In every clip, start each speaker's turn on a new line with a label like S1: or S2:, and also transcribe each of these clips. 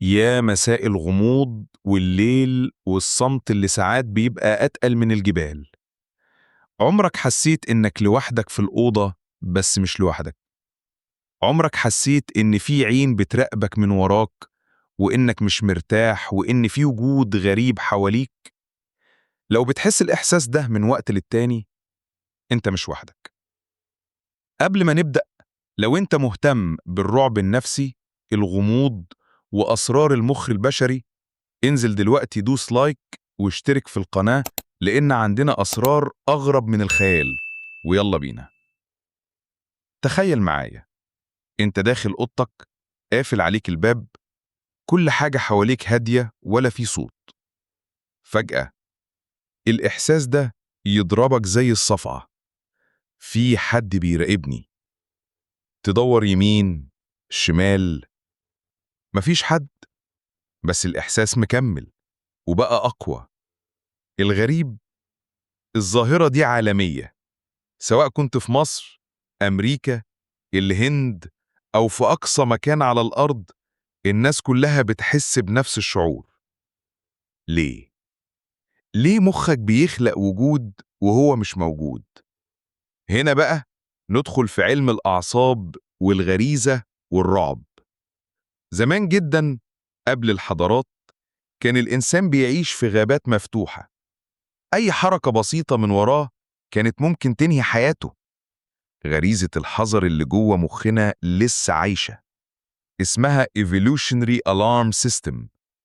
S1: يا مساء الغموض والليل والصمت اللي ساعات بيبقى أتقل من الجبال. عمرك حسيت إنك لوحدك في الأوضة بس مش لوحدك؟ عمرك حسيت إن في عين بتراقبك من وراك وإنك مش مرتاح وإن في وجود غريب حواليك؟ لو بتحس الإحساس ده من وقت للتاني، أنت مش وحدك. قبل ما نبدأ، لو أنت مهتم بالرعب النفسي، الغموض وأسرار المخ البشري، انزل دلوقتي دوس لايك واشترك في القناة، لأن عندنا أسرار أغرب من الخيال. ويلا بينا. تخيل معايا، انت داخل أوضتك، قافل عليك الباب، كل حاجة حواليك هادية ولا في صوت. فجأة الإحساس ده يضربك زي الصفعة: في حد بيراقبني. تدور يمين شمال، مفيش حد، بس الإحساس مكمل وبقى أقوى. الغريب، الظاهرة دي عالمية، سواء كنت في مصر، أمريكا، الهند، أو في أقصى مكان على الأرض، الناس كلها بتحس بنفس الشعور. ليه؟ ليه مخك بيخلق وجود وهو مش موجود؟ هنا بقى ندخل في علم الأعصاب والغريزة والرعب. زمان جدا، قبل الحضارات، كان الإنسان بيعيش في غابات مفتوحة. أي حركة بسيطة من وراه كانت ممكن تنهي حياته. غريزة الحذر اللي جوه مخنا لسه عايشة، اسمها Evolutionary Alarm System،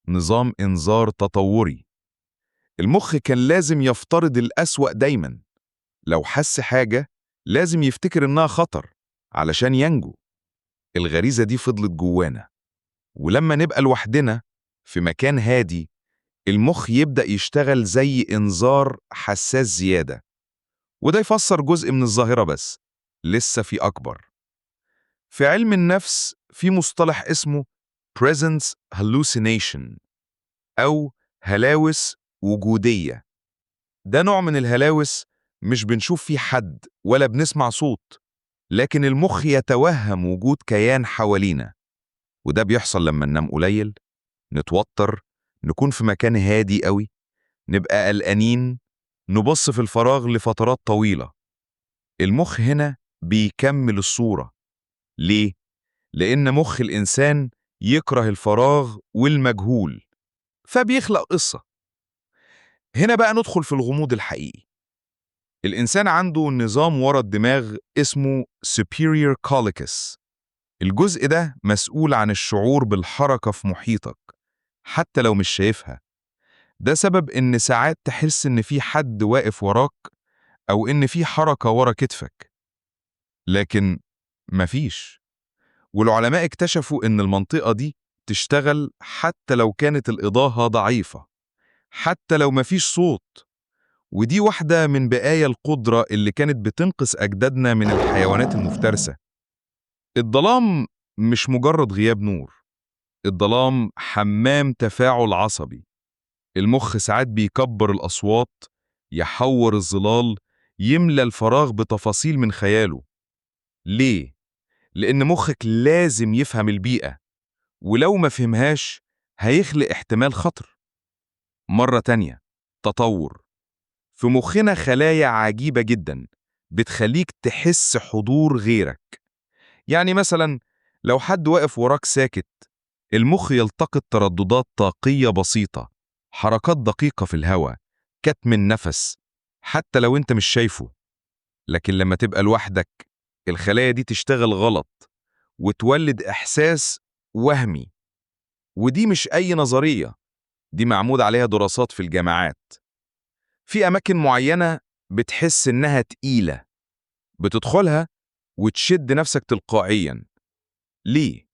S1: نظام إنذار تطوري. المخ كان لازم يفترض الأسوأ دايماً. لو حس حاجة لازم يفتكر إنها خطر علشان ينجو. الغريزة دي فضلت جوانا، ولما نبقى لوحدنا في مكان هادي، المخ يبدأ يشتغل زي إنذار حساس زيادة. وده يفسر جزء من الظاهرة، بس لسه في أكبر. في علم النفس في مصطلح اسمه presence hallucination، أو هلاوس وجودية. ده نوع من الهلاوس مش بنشوف فيه حد ولا بنسمع صوت، لكن المخ يتوهم وجود كيان حوالينا. وده بيحصل لما ننام قليل، نتوتر، نكون في مكان هادي قوي، نبقى قلقانين، نبص في الفراغ لفترات طويلة. المخ هنا بيكمل الصورة. ليه؟ لأن مخ الإنسان يكره الفراغ والمجهول، فبيخلق قصة. هنا بقى ندخل في الغموض الحقيقي. الإنسان عنده نظام ورا الدماغ اسمه superior collicus. الجزء ده مسؤول عن الشعور بالحركة في محيطك حتى لو مش شايفها. ده سبب إن ساعات تحس إن في حد واقف وراك، أو إن في حركة ورا كتفك، لكن مفيش. والعلماء اكتشفوا إن المنطقة دي تشتغل حتى لو كانت الإضاءة ضعيفة، حتى لو مفيش صوت. ودي واحدة من بقايا القدرة اللي كانت بتنقذ أجدادنا من الحيوانات المفترسة. الظلام مش مجرد غياب نور، الظلام حمام تفاعل عصبي. المخ ساعات بيكبر الأصوات، يحور الظلال، يملى الفراغ بتفاصيل من خياله. ليه؟ لأن مخك لازم يفهم البيئة، ولو ما فهمهاش هيخلق احتمال خطر. مرة تانية، تطور. في مخنا خلايا عجيبة جدا بتخليك تحس حضور غيرك. يعني مثلا لو حد واقف وراك ساكت، المخ يلتقط ترددات طاقية بسيطة، حركات دقيقة في الهواء، كتم النفس، حتى لو انت مش شايفه. لكن لما تبقى لوحدك، الخلايا دي تشتغل غلط وتولد إحساس وهمي. ودي مش أي نظرية، دي معمول عليها دراسات في الجامعات. في أماكن معينة بتحس إنها تقيلة، بتدخلها وتشد نفسك تلقائياً. ليه؟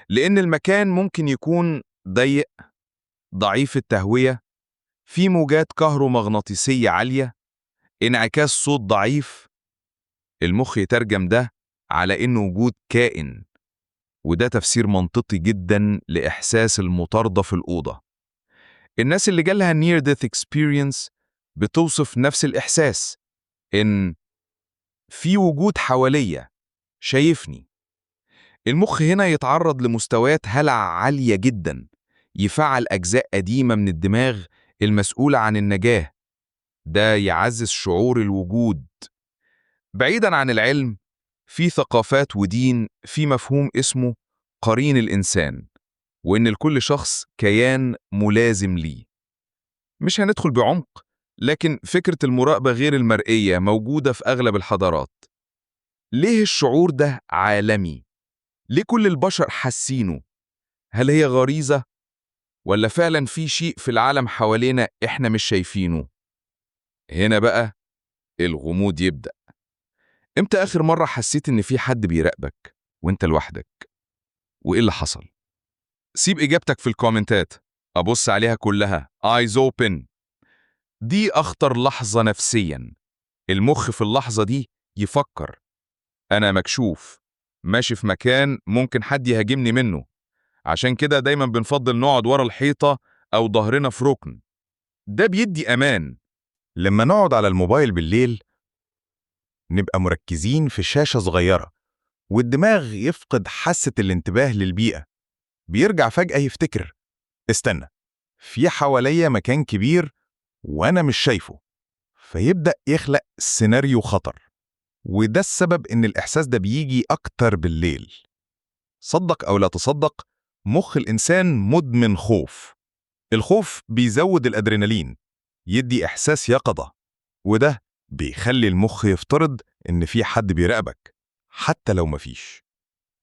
S1: لأن المكان ممكن يكون ضيق، ضعيف التهوية، في موجات كهرومغناطيسية عالية، انعكاس صوت ضعيف. المخ يترجم ده على إنه وجود كائن، وده تفسير منطقي جدا لإحساس المطاردة في الأوضة. الناس اللي جالها near death experience بتوصف نفس الإحساس، إن في وجود حواليا شايفني. المخ هنا يتعرض لمستويات هلع عالية جدا، يفعل أجزاء قديمة من الدماغ المسؤولة عن النجاة. ده يعزز شعور الوجود. بعيدا عن العلم، في ثقافات ودين في مفهوم اسمه قرين الإنسان، وإن لكل شخص كيان ملازم ليه. مش هندخل بعمق، لكن فكرة المراقبة غير المرئية موجودة في أغلب الحضارات. ليه الشعور ده عالمي؟ ليه كل البشر حاسينه؟ هل هي غريزة؟ ولا فعلا في شيء في العالم حوالينا إحنا مش شايفينه؟ هنا بقى الغموض يبدأ. إمتى آخر مرة حسيت إن في حد بيراقبك وإنت لوحدك؟ وإيه اللي حصل؟ سيب إجابتك في الكومنتات، أبص عليها كلها eyes open. دي أخطر لحظة نفسياً. المخ في اللحظة دي يفكر: أنا مكشوف، ماشي في مكان ممكن حد يهاجمني منه. عشان كده دايما بنفضل نقعد ورا الحيطة أو ظهرنا في ركن. ده بيدي أمان.
S2: لما نقعد على الموبايل بالليل نبقى مركزين في شاشة صغيرة، والدماغ يفقد حاسة الانتباه للبيئة. بيرجع فجأة يفتكر: استنى، في حواليا مكان كبير وأنا مش شايفه. فيبدأ يخلق سيناريو خطر. وده السبب إن الإحساس ده بيجي أكتر بالليل. صدق أو لا تصدق، مخ الإنسان مدمن خوف. الخوف بيزود الأدرينالين، يدي إحساس يقظة، وده بيخلي المخ يفترض إن في حد بيراقبك حتى لو مفيش.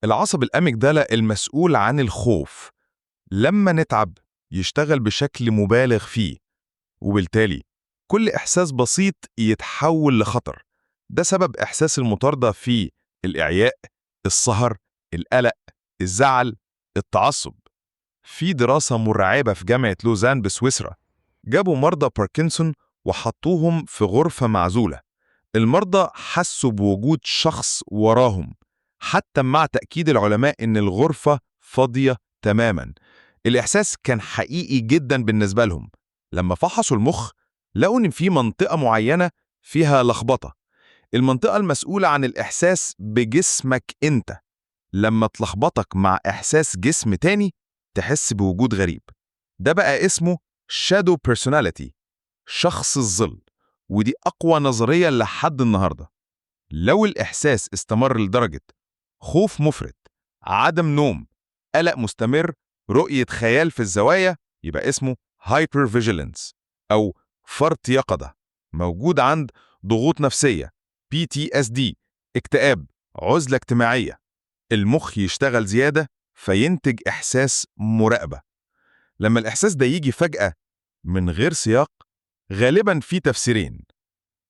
S2: العصب الأميجدالا المسؤول عن الخوف لما نتعب يشتغل بشكل مبالغ فيه، وبالتالي كل إحساس بسيط يتحول لخطر. ده سبب إحساس المطاردة في الإعياء، السهر، القلق، الزعل، التعصب. في دراسة مرعبة في جامعة لوزان بسويسرا، جابوا مرضى باركنسون وحطوهم في غرفة معزولة. المرضى حسوا بوجود شخص وراهم حتى مع تأكيد العلماء إن الغرفة فاضية تماماً. الإحساس كان حقيقي جداً بالنسبة لهم. لما فحصوا المخ لقوا إن في منطقة معينة فيها لخبطة، المنطقة المسؤولة عن الإحساس بجسمك أنت. لما تلخبطك مع إحساس جسم تاني تحس بوجود غريب. ده بقى اسمه shadow personality، شخص الظل. ودي أقوى نظرية لحد النهاردة. لو الإحساس استمر لدرجة خوف مفرط، عدم نوم، قلق مستمر، رؤية خيال في الزوايا، يبقى اسمه hypervigilance أو فرط يقظة. موجود عند ضغوط نفسية، PTSD، اكتئاب، عزلة اجتماعية. المخ يشتغل زيادة فينتج إحساس مراقبة. لما الإحساس ده يجي فجأة من غير سياق، غالباً في تفسيرين.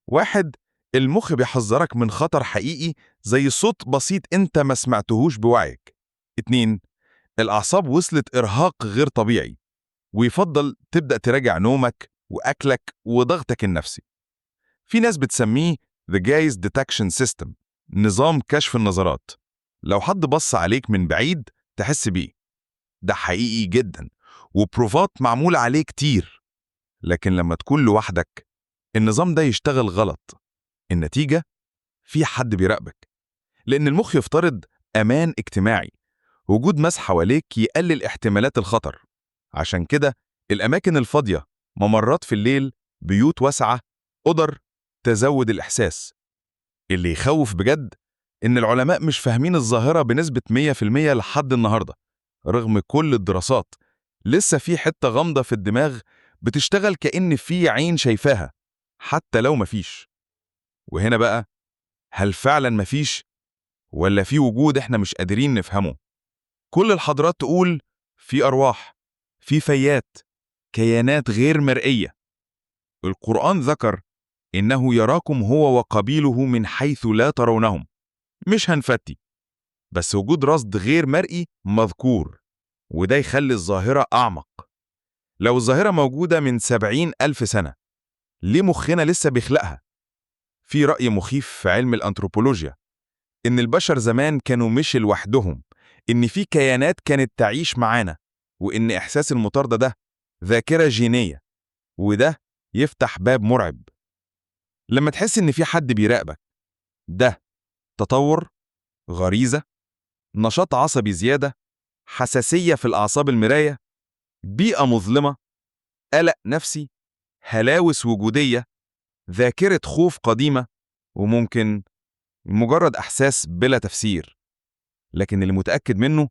S2: واحد، المخ بيحذرك من خطر حقيقي زي صوت بسيط انت ما سمعتهوش بوعيك. اتنين، الأعصاب وصلت إرهاق غير طبيعي، ويفضل تبدأ تراجع نومك وأكلك وضغطك النفسي. في ناس بتسميه The Gaze Detection System، نظام كشف النظرات. لو حد بص عليك من بعيد تحس بيه. ده حقيقي جدا، وبروفات معمول عليه كتير. لكن لما تكون لوحدك النظام ده يشتغل غلط. النتيجة، في حد بيراقبك، لأن المخ يفترض أمان اجتماعي. وجود ناس حواليك يقلل احتمالات الخطر. عشان كده الأماكن الفاضية، ممرات في الليل، بيوت واسعة، قدر، تزود الإحساس. اللي يخوف بجد إن العلماء مش فاهمين الظاهرة بنسبة 100% لحد النهاردة. رغم كل الدراسات، لسه في حتة غامضة في الدماغ بتشتغل كأن في عين شايفاها حتى لو مفيش. وهنا بقى، هل فعلا مفيش ولا في وجود احنا مش قادرين نفهمه؟ كل الحضارات تقول في أرواح، في فيات، كيانات غير مرئية. القرآن ذكر إنه يراكم هو وقبيله من حيث لا ترونهم. مش هنفتي، بس وجود رصد غير مرئي مذكور، وده يخلي الظاهرة أعمق. لو الظاهرة موجودة من 70,000 سنة، ليه مخنا لسه بيخلقها؟ في رأي مخيف في علم الأنثروبولوجيا إن البشر زمان كانوا مش لوحدهم، إن في كيانات كانت تعيش معانا، وإن إحساس المطاردة ده ذاكرة جينية. وده يفتح باب مرعب. لما تحس إن في حد بيراقبك، ده تطور، غريزة،
S1: نشاط عصبي زيادة، حساسية في الأعصاب المراية، بيئة مظلمة، قلق نفسي، هلاوس وجودية، ذاكرة خوف قديمة، وممكن مجرد إحساس بلا تفسير. لكن اللي متأكد منه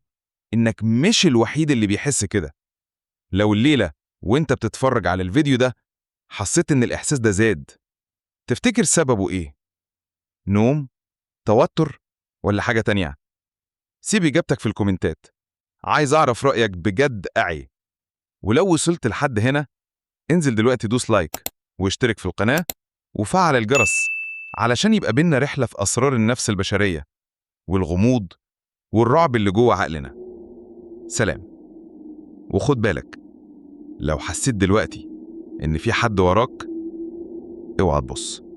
S1: إنك مش الوحيد اللي بيحس كده. لو الليلة وإنت بتتفرج على الفيديو ده حسيت إن الإحساس ده زاد، تفتكر سببه إيه؟ نوم؟ توتر؟ ولا حاجة تانية؟ سيب إجابتك في الكومنتات، عايز أعرف رأيك بجد أعي. ولو وصلت لحد هنا، انزل دلوقتي دوس لايك واشترك في القناة وفعل الجرس علشان يبقى بينا رحلة في أسرار النفس البشرية والغموض والرعب اللي جوه عقلنا. سلام. وخد بالك، لو حسيت دلوقتي إن في حد وراك، اوعى تبص.